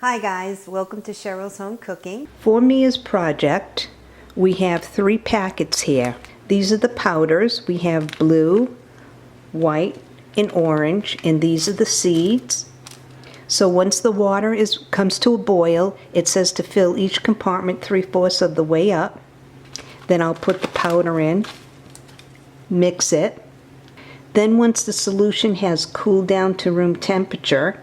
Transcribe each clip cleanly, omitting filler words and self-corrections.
Hi guys, welcome to Cheryl's Home Cooking. For Mia's project, we have 3 packets here. These are the powders. We have blue, white, and orange, and these are the seeds. So once the water comes to a boil, it says to fill each compartment 3/4 of the way up. Then I'll put the powder in, mix it. Then once the solution has cooled down to room temperature,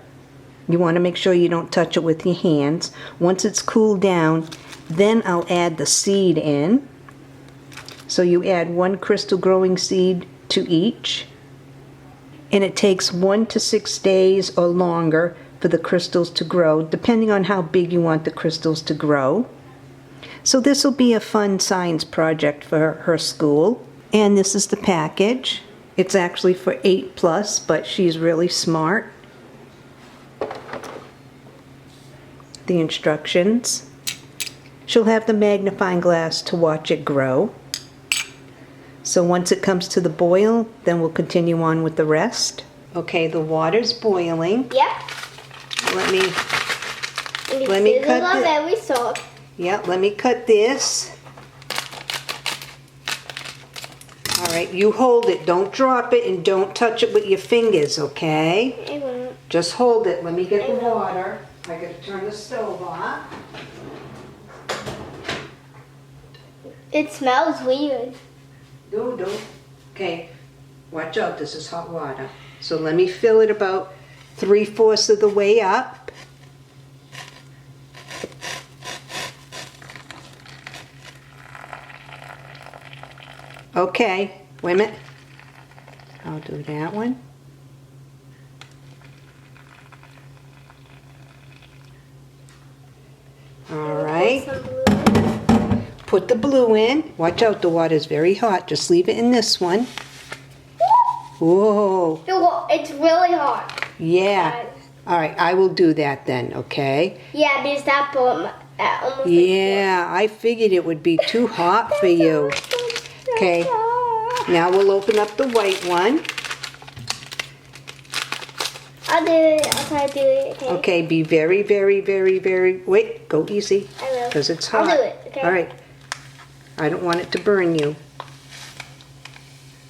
you want to make sure you don't touch it with your hands. Once it's cooled down, then I'll add the seed in. So you add 1 crystal growing seed to each. And it takes 1 to 6 days or longer for the crystals to grow, depending on how big you want the crystals to grow. So this will be a fun science project for her school. And this is the package. It's actually for 8+, but she's really smart. The instructions. She'll have the magnifying glass to watch it grow. So once it comes to the boil, then we'll continue on with the rest. Okay, the water's boiling. Yep. Let me cut this. Very soft. Yep, let me cut this. All right, you hold it. Don't drop it and don't touch it with your fingers, okay? I won't. Just hold it. Let me get the water. I gotta turn the stove off. It smells weird. No. Okay, watch out. This is hot water. So let me fill it about 3/4 of the way up. Okay, wait a minute. I'll do that one. All right. Put the blue in. Watch out, the water's very hot. Just leave it in this one. Whoa. It's really hot. Yeah. All right, I will do that then, okay? Yeah, because that almost. Yeah, I figured it would be too hot for you. Okay, now we'll open up the white one. I'll do it. I'll try to do it. Okay, be very, wait, go easy. I will. Because it's hot. I'll do it, okay? All right. I don't want it to burn you.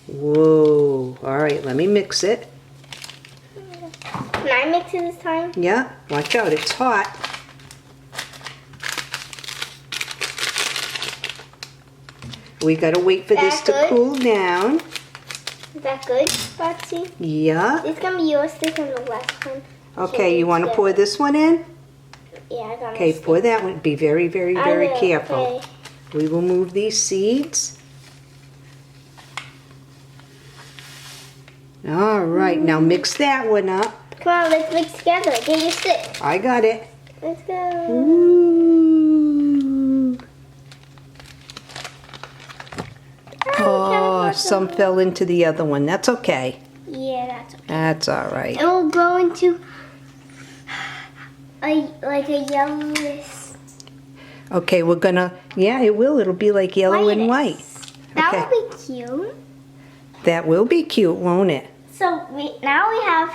Whoa. All right, let me mix it. Can I mix it this time? Yeah, watch out, it's hot. We gotta wait for this to cool down. Is that good, Betsy? Yeah. It's gonna be your stick on the last one. Okay, you want to pour this one in? Yeah, I got it. Okay, pour that one. Be very, very careful. Okay. We will move these seeds. All right, now mix that one up. Come on, let's mix together. Get your stick. I got it. Let's go. Ooh. Oh, some fell into the other one. That's okay. Yeah, that's okay. That's all right. It will grow into like a yellowish. Okay, we're gonna, yeah, it will. It'll be like yellow and white. That Okay. will be cute. That will be cute, won't it? So now we have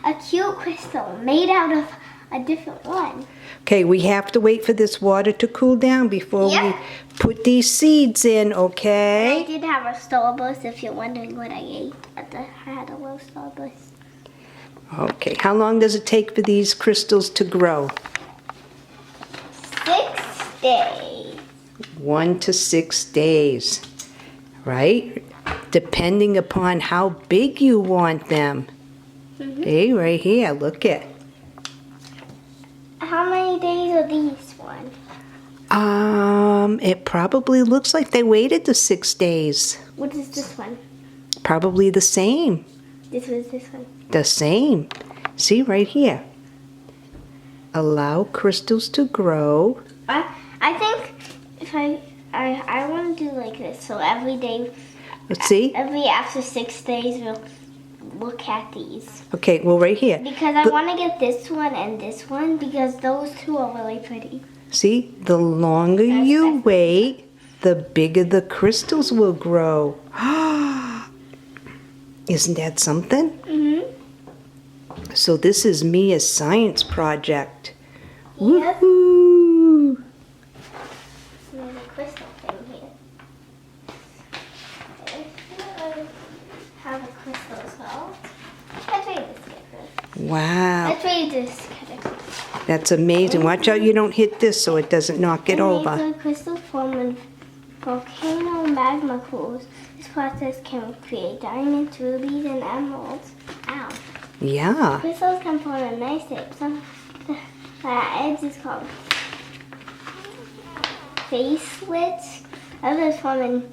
a cute crystal made out of a different one. Okay, we have to wait for this water to cool down before we put these seeds in, okay? I did have a Starburst, if you're wondering what I ate. I had a little Starburst. Okay, how long does it take for these crystals to grow? 6 days. 1 to 6 days, right? Depending upon how big you want them. Hey, right here, look it. How many days are these ones? It probably looks like they waited the 6 days. What is this one? Probably the same. This was this one. The same. See right here. Allow crystals to grow. I think if I want to do like this. So every day, Let's see. after 6 days, we'll look at these. Okay, well right here. Because I want to get this one and this one because those two are really pretty. See, the longer you wait, the bigger the crystals will grow. Isn't that something? Mm-hmm. So this is Mia's science project. Yep. Woohoo! There's a crystal thing here. Have a crystal as well. Let's read this character. Wow, Let's read this character. that's amazing. Watch out you don't hit this so it doesn't knock it over. The crystal form when volcano magma cools. This process can create diamonds, rubies, and emeralds. Ow. Yeah. Crystals can form a nice shape. Some the edge is called facelets. Others form in,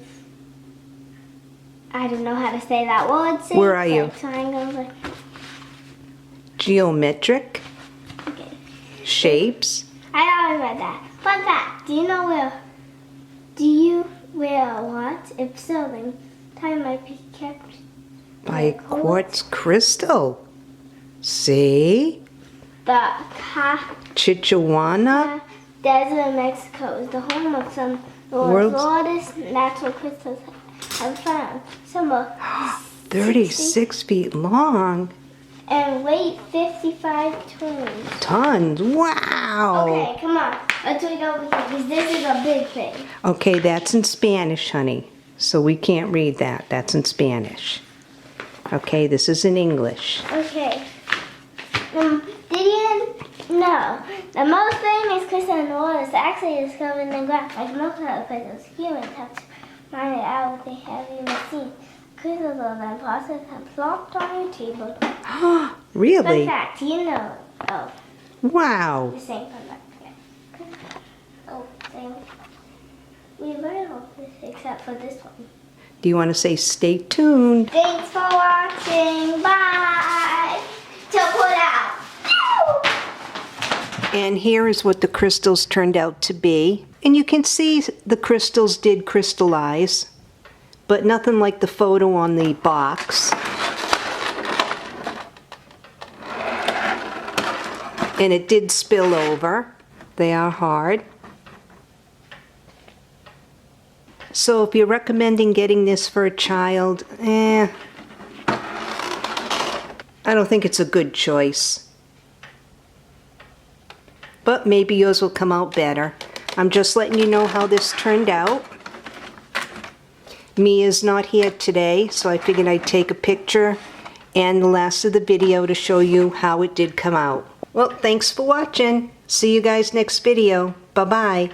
I don't know how to say that word. Where are you? Like triangles. Geometric Okay. shapes. I already read that. Fun fact. Do you wear a watch? If so, then time might be kept By a quartz crystal. See? The Chichuana. Desert in Mexico is the home of some of the World's- largest natural crystals ever found. Some are 36 feet long. and weight 55 tons. Tons. Wow. Okay, come on. Let's read over here because this is a big thing. Okay, that's in Spanish, honey. So we can't read that. That's in Spanish. Okay, this is in English. Okay. Did you know the most famous crystal in the world is actually discovered in the ground? Like most other crystals, humans have to find it out what they haven't even seen. Crystals are then processed and plopped on your table. Fun Really? fact, you know of Wow. the same fun fact. Okay. Oh, same. We learned all this except for this one. Do you want to say stay tuned? Thanks for watching. Bye. Till put out. And here is what the crystals turned out to be. And you can see the crystals did crystallize, but nothing like the photo on the box. And it did spill over. They are hard. So if you're recommending getting this for a child, I don't think it's a good choice. But maybe yours will come out better. I'm just letting you know how this turned out. Mia's not here today, so I figured I'd take a picture and the last of the video to show you how it did come out. Well, thanks for watching. See you guys next video. Bye-bye.